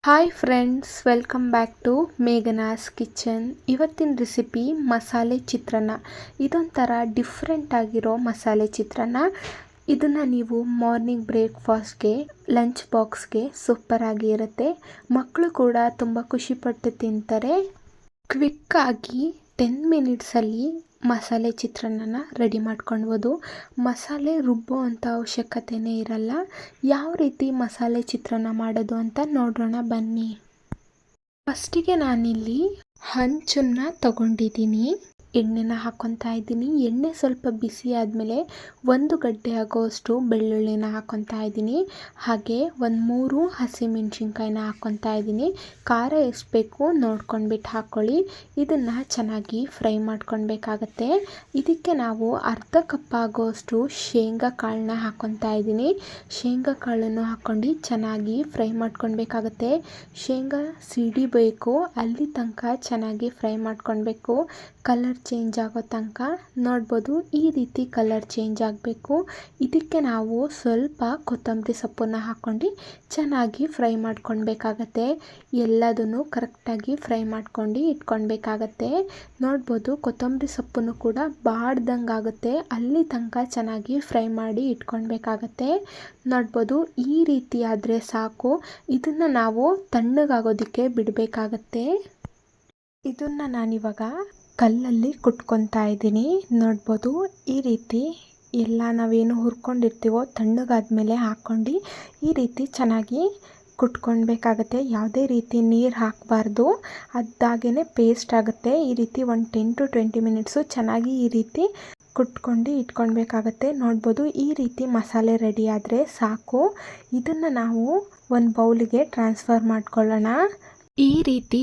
Hi friends, welcome back to Meghana's kitchen. ಇವತ್ತಿನ recipe masale chitranna. ಇದೊಂಥರ different ಆಗಿರೋ ಮಸಾಲೆ ಚಿತ್ರಾನ್ನ. ಇದನ್ನು ನೀವು ಮಾರ್ನಿಂಗ್ ಬ್ರೇಕ್ಫಾಸ್ಟ್ಗೆ, ಲಂಚ್ ಬಾಕ್ಸ್ಗೆ ಸೂಪರಾಗಿ ಇರುತ್ತೆ. ಮಕ್ಕಳು ಕೂಡ ತುಂಬ ಖುಷಿಪಟ್ಟು ತಿಂತಾರೆ. ಕ್ವಿಕ್ಕಾಗಿ 10 ಮಿನಿಟ್ಸಲ್ಲಿ ಮಸಾಲೆ ಚಿತ್ರಾನ್ನ ರೆಡಿ ಮಾಡ್ಕೊಳ್ಬೋದು. ಮಸಾಲೆ ರುಬ್ಬೋ ಅಂಥ ಅವಶ್ಯಕತೆಯೇ ಇರಲ್ಲ. ಯಾವ ರೀತಿ ಮಸಾಲೆ ಚಿತ್ರಾನ್ನ ಮಾಡೋದು ಅಂತ ನೋಡೋಣ ಬನ್ನಿ. ಫಸ್ಟಿಗೆ ನಾನಿಲ್ಲಿ ಹಂಚನ್ನು ತಗೊಂಡಿದ್ದೀನಿ. ಎಣ್ಣೆನ ಹಾಕ್ಕೊತಾ ಇದ್ದೀನಿ. ಎಣ್ಣೆ ಸ್ವಲ್ಪ ಬಿಸಿ ಆದಮೇಲೆ 1 ಗಡ್ಡೆ ಆಗೋಷ್ಟು ಬೆಳ್ಳುಳ್ಳಿನ ಹಾಕ್ಕೊತಾ ಇದ್ದೀನಿ. ಹಾಗೆ 3 ಹಸಿಮೆಣ್ಸಿನ್ಕಾಯಿನ ಹಾಕ್ಕೊತಾ ಇದ್ದೀನಿ. ಖಾರ ಎಷ್ಟು ಬೇಕು ನೋಡ್ಕೊಂಡ್ಬಿಟ್ಟು ಹಾಕ್ಕೊಳ್ಳಿ. ಇದನ್ನು ಚೆನ್ನಾಗಿ ಫ್ರೈ ಮಾಡ್ಕೊಳ್ಬೇಕಾಗತ್ತೆ. ಇದಕ್ಕೆ ನಾವು ಅರ್ಧ ಕಪ್ ಆಗೋಷ್ಟು ಶೇಂಗಾ ಕಾಳನ್ನ ಹಾಕ್ಕೊತಾ ಇದ್ದೀನಿ. ಶೇಂಗಾ ಕಾಳನ್ನು ಹಾಕ್ಕೊಂಡು ಚೆನ್ನಾಗಿ ಫ್ರೈ ಮಾಡ್ಕೊಳ್ಬೇಕಾಗತ್ತೆ. ಶೇಂಗಾ ಸಿಡಿಬೇಕು, ಅಲ್ಲಿ ತನಕ ಚೆನ್ನಾಗಿ ಫ್ರೈ ಮಾಡ್ಕೊಳ್ಬೇಕು. ಕಲರ್ ಚೇಂಜ್ ಆಗೋ ತನಕ ನೋಡ್ಬೋದು. ಈ ರೀತಿ ಕಲರ್ ಚೇಂಜ್ ಆಗಬೇಕು. ಇದಕ್ಕೆ ನಾವು ಸ್ವಲ್ಪ ಕೊತ್ತಂಬರಿ ಸೊಪ್ಪನ್ನು ಹಾಕ್ಕೊಂಡು ಚೆನ್ನಾಗಿ ಫ್ರೈ ಮಾಡ್ಕೊಳ್ಬೇಕಾಗತ್ತೆ. ಎಲ್ಲದನ್ನು ಕರೆಕ್ಟಾಗಿ ಫ್ರೈ ಮಾಡ್ಕೊಂಡು ಇಟ್ಕೊಳ್ಬೇಕಾಗತ್ತೆ. ನೋಡ್ಬೋದು, ಕೊತ್ತಂಬರಿ ಸೊಪ್ಪನ್ನು ಕೂಡ ಬಾಡ್ದಂಗೆ ಆಗುತ್ತೆ, ಅಲ್ಲಿ ತನಕ ಚೆನ್ನಾಗಿ ಫ್ರೈ ಮಾಡಿ ಇಟ್ಕೊಳ್ಬೇಕಾಗತ್ತೆ. ನೋಡ್ಬೋದು, ಈ ರೀತಿ ಆದರೆ ಸಾಕು. ಇದನ್ನು ನಾವು ತಣ್ಣಗಾಗೋದಕ್ಕೆ ಬಿಡಬೇಕಾಗತ್ತೆ. ಇದನ್ನು ನಾನಿವಾಗ ಕಲ್ಲಲ್ಲಿ ಕುಟ್ಕೊತಾ ಇದ್ದೀನಿ. ನೋಡ್ಬೋದು, ಈ ರೀತಿ ಎಲ್ಲ ನಾವೇನು ಹುರ್ಕೊಂಡಿರ್ತೀವೋ ತಣ್ಣಗಾದ್ಮೇಲೆ ಹಾಕ್ಕೊಂಡು ಈ ರೀತಿ ಚೆನ್ನಾಗಿ ಕುಟ್ಕೊಳ್ಬೇಕಾಗತ್ತೆ. ಯಾವುದೇ ರೀತಿ ನೀರು ಹಾಕಬಾರ್ದು, ಅದಾಗೇ ಪೇಸ್ಟ್ ಆಗುತ್ತೆ. ಈ ರೀತಿ ಒಂದು 10 to 20 ಮಿನಿಟ್ಸು ಚೆನ್ನಾಗಿ ಈ ರೀತಿ ಕುಟ್ಕೊಂಡು ಇಟ್ಕೊಳ್ಬೇಕಾಗತ್ತೆ. ನೋಡ್ಬೋದು, ಈ ರೀತಿ ಮಸಾಲೆ ರೆಡಿ ಆದರೆ ಸಾಕು. ಇದನ್ನು ನಾವು ಒಂದು ಬೌಲಿಗೆ ಟ್ರಾನ್ಸ್ಫರ್ ಮಾಡ್ಕೊಳ್ಳೋಣ. ಈ ರೀತಿ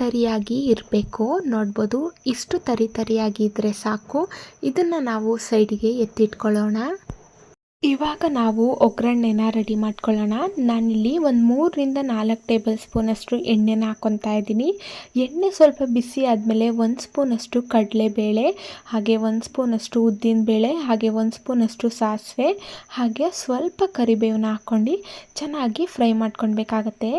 ತರಿಯಾಗಿ ಇರಬೇಕು. ನೋಡ್ಬೋದು, ಇಷ್ಟು ತರಿಯಾಗಿ ಇದ್ದರೆ ಸಾಕು. ಇದನ್ನು ನಾವು ಸೈಡಿಗೆ ಎತ್ತಿಟ್ಕೊಳ್ಳೋಣ. ಇವಾಗ ನಾವು ಒಗ್ಗರಣೆನ ರೆಡಿ ಮಾಡ್ಕೊಳ್ಳೋಣ. ನಾನಿಲ್ಲಿ ಒಂದು 3ರಿಂದ 4 ಟೇಬಲ್ ಸ್ಪೂನಷ್ಟು ಎಣ್ಣೆನ ಹಾಕ್ಕೊತಾ ಇದ್ದೀನಿ. ಎಣ್ಣೆ ಸ್ವಲ್ಪ ಬಿಸಿ ಆದಮೇಲೆ 1 ಸ್ಪೂನಷ್ಟು ಕಡಲೆಬೇಳೆ, ಹಾಗೆ 1 ಸ್ಪೂನಷ್ಟು ಉದ್ದಿನಬೇಳೆ, ಹಾಗೆ 1 ಸ್ಪೂನಷ್ಟು ಸಾಸಿವೆ, ಹಾಗೆ ಸ್ವಲ್ಪ ಕರಿಬೇವನ್ನ ಹಾಕ್ಕೊಂಡು ಚೆನ್ನಾಗಿ ಫ್ರೈ ಮಾಡ್ಕೊಳ್ಬೇಕಾಗತ್ತೆ.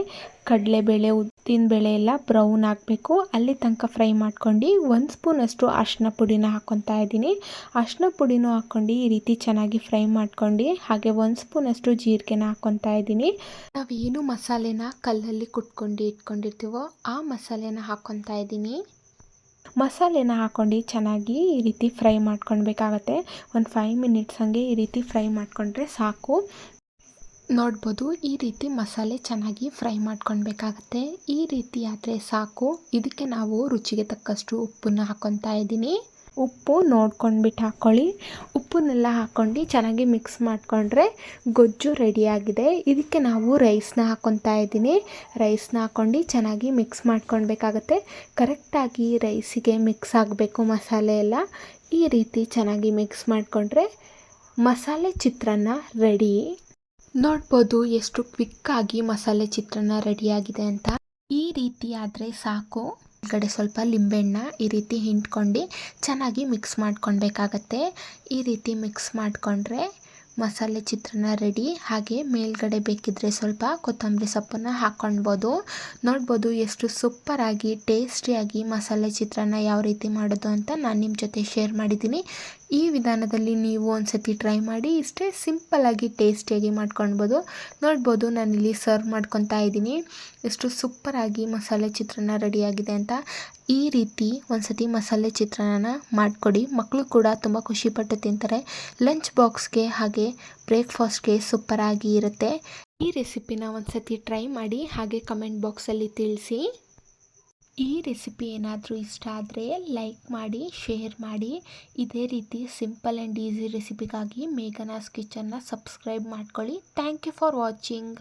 ಕಡಲೆಬೇಳೆ, ಉದ್ದಿನಬೇಳೆ ಎಲ್ಲ ಬ್ರೌನ್ ಆಗಬೇಕು, ಅಲ್ಲಿ ತನಕ ಫ್ರೈ ಮಾಡ್ಕೊಂಡು 1 ಸ್ಪೂನಷ್ಟು ಅರಿಶಿನ ಪುಡಿನ ಹಾಕ್ಕೊತಾ ಇದ್ದೀನಿ. ಅರಿಶಿನ ಪುಡಿನೂ ಹಾಕ್ಕೊಂಡು ಈ ರೀತಿ ಚೆನ್ನಾಗಿ ಫ್ರೈ ಮಾಡ್ಕೊಂಡು ಹಾಗೆ 1 ಸ್ಪೂನಷ್ಟು ಜೀರಿಗೆನ ಹಾಕ್ಕೊತಾ ಇದ್ದೀನಿ. ನಾವೇನು ಮಸಾಲೆನ ಕಲ್ಲಲ್ಲಿ ಕುಟ್ಕೊಂಡು ಇಟ್ಕೊಂಡಿರ್ತೀವೋ ಆ ಮಸಾಲೆನ ಹಾಕ್ಕೊತಾ ಇದ್ದೀನಿ. ಮಸಾಲೆನ ಹಾಕ್ಕೊಂಡು ಚೆನ್ನಾಗಿ ಈ ರೀತಿ ಫ್ರೈ ಮಾಡ್ಕೊಳ್ಬೇಕಾಗತ್ತೆ. ಒಂದು 5 ಮಿನಿಟ್ಸ್ ಹಂಗೆ ಈ ರೀತಿ ಫ್ರೈ ಮಾಡ್ಕೊಂಡ್ರೆ ಸಾಕು. ನೋಡ್ಬೋದು, ಈ ರೀತಿ ಮಸಾಲೆ ಚೆನ್ನಾಗಿ ಫ್ರೈ ಮಾಡ್ಕೊಳ್ಬೇಕಾಗತ್ತೆ. ಈ ರೀತಿ ಆದರೆ ಸಾಕು. ಇದಕ್ಕೆ ನಾವು ರುಚಿಗೆ ತಕ್ಕಷ್ಟು ಉಪ್ಪನ್ನು ಹಾಕ್ಕೊತಾ ಇದ್ದೀನಿ. ಉಪ್ಪು ನೋಡ್ಕೊಂಡ್ಬಿಟ್ಟು ಹಾಕ್ಕೊಳ್ಳಿ. ಉಪ್ಪನ್ನೆಲ್ಲ ಹಾಕ್ಕೊಂಡು ಚೆನ್ನಾಗಿ ಮಿಕ್ಸ್ ಮಾಡಿಕೊಂಡ್ರೆ ಗೊಜ್ಜು ರೆಡಿಯಾಗಿದೆ. ಇದಕ್ಕೆ ನಾವು ರೈಸ್ನ ಹಾಕ್ಕೊತಾ ಇದ್ದೀನಿ. ರೈಸ್ನ ಹಾಕ್ಕೊಂಡು ಚೆನ್ನಾಗಿ ಮಿಕ್ಸ್ ಮಾಡ್ಕೊಳ್ಬೇಕಾಗತ್ತೆ. ಕರೆಕ್ಟಾಗಿ ರೈಸಿಗೆ ಮಿಕ್ಸ್ ಆಗಬೇಕು ಮಸಾಲೆ ಎಲ್ಲ. ಈ ರೀತಿ ಚೆನ್ನಾಗಿ ಮಿಕ್ಸ್ ಮಾಡಿಕೊಂಡ್ರೆ ಮಸಾಲೆ ಚಿತ್ರಾನ್ನ ರೆಡಿ. ನೋಡ್ಬೋದು, ಎಷ್ಟು ಕ್ವಿಕ್ಕಾಗಿ ಮಸಾಲೆ ಚಿತ್ರಾನ್ನ ರೆಡಿಯಾಗಿದೆ ಅಂತ. ಈ ರೀತಿ ಆದರೆ ಸಾಕು. ಕಡೆ ಸ್ವಲ್ಪ ಲಿಂಬೆಹಣ್ಣ ಈ ರೀತಿ ಹಿಂಡ್ಕೊಂಡು ಚೆನ್ನಾಗಿ ಮಿಕ್ಸ್ ಮಾಡ್ಕೊಳ್ಬೇಕಾಗತ್ತೆ. ಈ ರೀತಿ ಮಿಕ್ಸ್ ಮಾಡಿಕೊಂಡ್ರೆ ಮಸಾಲೆ ಚಿತ್ರಾನ್ನ ರೆಡಿ. ಹಾಗೆ ಮೇಲ್ಗಡೆ ಬೇಕಿದ್ರೆ ಸ್ವಲ್ಪ ಕೊತ್ತಂಬರಿ ಸೊಪ್ಪನ್ನು ಹಾಕ್ಕೊಳ್ಬೋದು. ನೋಡ್ಬೋದು, ಎಷ್ಟು ಸೂಪರಾಗಿ ಟೇಸ್ಟಿಯಾಗಿ ಮಸಾಲೆ ಚಿತ್ರಾನ್ನ ಯಾವ ರೀತಿ ಮಾಡೋದು ಅಂತ ನಾನು ನಿಮ್ಮ ಜೊತೆ ಶೇರ್ ಮಾಡಿದ್ದೀನಿ. ಈ ವಿಧಾನದಲ್ಲಿ ನೀವು ಒಂದ್ಸತಿ ಟ್ರೈ ಮಾಡಿ. ಇಷ್ಟೇ ಸಿಂಪಲ್ಲಾಗಿ ಟೇಸ್ಟಿಯಾಗಿ ಮಾಡ್ಕೊಳ್ಬೋದು. ನೋಡ್ಬೋದು, ನಾನಿಲ್ಲಿ ಸರ್ವ್ ಮಾಡ್ಕೊತಾ ಇದ್ದೀನಿ. ಎಷ್ಟು ಸೂಪರಾಗಿ ಮಸಾಲೆ ಚಿತ್ರಾನ್ನ ರೆಡಿಯಾಗಿದೆ ಅಂತ. ಈ ರೀತಿ ಒಂದ್ಸತಿ ಮಸಾಲೆ ಚಿತ್ರಾನ್ನ ಮಾಡಿಕೊಡಿ. ಮಕ್ಕಳು ಕೂಡ ತುಂಬ ಖುಷಿಪಟ್ಟು ತಿಂತಾರೆ. ಲಂಚ್ ಬಾಕ್ಸ್ಗೆ ಹಾಗೆ ಬ್ರೇಕ್ಫಾಸ್ಟ್ಗೆ ಸೂಪರಾಗಿ ಇರುತ್ತೆ. ಈ ರೆಸಿಪಿನ ಒಂದ್ಸತಿ ಟ್ರೈ ಮಾಡಿ, ಹಾಗೆ ಕಮೆಂಟ್ ಬಾಕ್ಸಲ್ಲಿ ತಿಳಿಸಿ. ಈ ರೆಸಿಪಿ ಏನಾದರೂ ಇಷ್ಟ ಆದರೆ ಲೈಕ್ ಮಾಡಿ, ಶೇರ್ ಮಾಡಿ. ಇದೇ ರೀತಿ ಸಿಂಪಲ್ ಆ್ಯಂಡ್ ಈಸಿ ರೆಸಿಪಿಗಾಗಿ ಮೇಘನಾಸ್ ಕಿಚನ್ನ ಸಬ್ಸ್ಕ್ರೈಬ್ ಮಾಡ್ಕೊಳ್ಳಿ. Thank you for watching.